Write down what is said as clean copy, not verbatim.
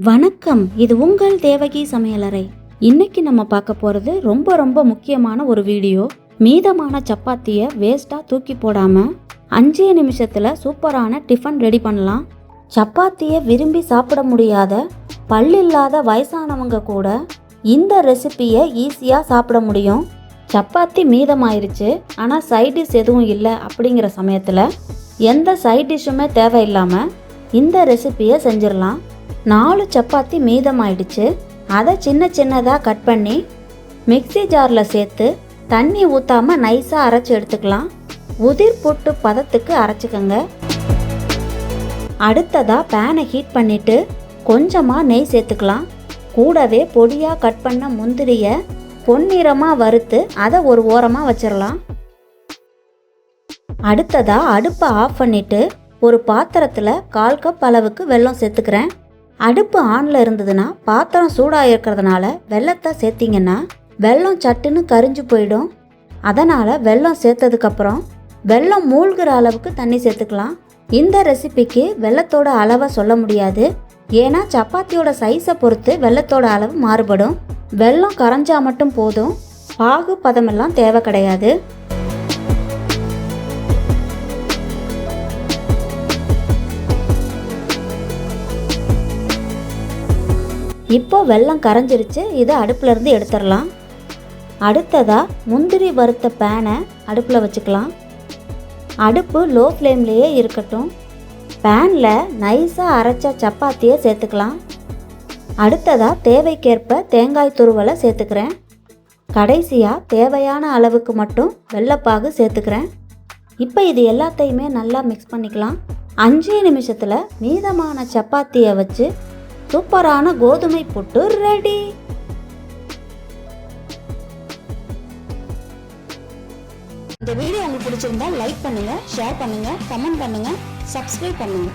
வணக்கம், இது உங்கள் தேவகி சமையலறை. இன்னைக்கு நம்ம பார்க்க போகிறது ரொம்ப முக்கியமான ஒரு வீடியோ. மீதமான சப்பாத்தியை வேஸ்ட்டாக தூக்கி போடாமல் 5 நிமிஷத்தில் சூப்பரான டிஃபன் ரெடி பண்ணலாம். சப்பாத்தியை விரும்பி சாப்பிட முடியாத பல்லில்லாத வயசானவங்க கூட இந்த ரெசிபியை ஈஸியாக சாப்பிட முடியும். சப்பாத்தி மீதமாயிருச்சு, ஆனால் சைட் டிஷ் எதுவும் இல்லை அப்படிங்கிற சமயத்தில் எந்த சைட் டிஷ்ஷுமே தேவையில்லாமல் இந்த ரெசிபியை செஞ்சிடலாம். 4 சப்பாத்தி மீதமாயிடுச்சு. அதை சின்னதாக கட் பண்ணி மிக்ஸி ஜாரில் சேர்த்து தண்ணி ஊற்றாமல் நைஸாக அரைச்சி எடுத்துக்கலாம். உதிர் போட்டு பதத்துக்கு அரைச்சிக்கோங்க. அடுத்ததாக பேனை ஹீட் பண்ணிவிட்டு கொஞ்சமாக நெய் சேர்த்துக்கலாம். கூடவே பொடியாக கட் பண்ண முந்திரியை பொன்னிறமாக வறுத்து அதை ஒரு ஓரமாக வச்சிடலாம். அடுத்ததாக அடுப்பை ஆஃப் பண்ணிவிட்டு ஒரு பாத்திரத்தில் 1/4 கப் அளவுக்கு வெல்லம் சேர்த்துக்கிறேன். அடுப்பு ஆனில் இருந்ததுன்னா பாத்திரம் சூடாக இருக்கிறதுனால வெல்லத்தை சேர்த்திங்கன்னா வெல்லம் சட்டுன்னு கரிஞ்சு போயிடும். அதனால் வெல்லம் சேர்த்ததுக்கப்புறம் வெல்லம் மூழ்கிற அளவுக்கு தண்ணி சேர்த்துக்கலாம். இந்த ரெசிபிக்கு வெல்லத்தோட அளவை சொல்ல முடியாது, ஏன்னா சப்பாத்தியோட சைஸை பொறுத்து வெல்லத்தோட அளவு மாறுபடும். வெல்லம் கரைஞ்சா மட்டும் போதும், பாகு பதமெல்லாம் தேவை கிடையாது. இப்போ வெல்லம் கரைஞ்சிருச்சு, இதை அடுப்புலேருந்து எடுத்துடலாம். அடுத்ததாக முந்திரி வறுத்த பேனை அடுப்பில் வச்சுக்கலாம். அடுப்பு லோ ஃப்ளேம்லேயே இருக்கட்டும். பேனில் நைஸாக அரைச்ச சப்பாத்தியை சேர்த்துக்கலாம். அடுத்ததாக தேவைக்கேற்ப தேங்காய் துருவலை சேர்த்துக்கிறேன். கடைசியாக தேவையான அளவுக்கு மட்டும் வெள்ளைப்பாகு சேர்த்துக்கிறேன். இப்போ இது எல்லாத்தையுமே நல்லா மிக்ஸ் பண்ணிக்கலாம். 5 நிமிஷத்தில் மீதமான சப்பாத்தியை வச்சு சூப்பரான கோதுமை புட்டு ரெடி. இந்த வீடியோ உங்களுக்கு பிடிச்சிருந்தா லைக் பண்ணுங்க, ஷேர் பண்ணுங்க, கமெண்ட் பண்ணுங்க, சப்ஸ்கிரைப் பண்ணுங்க.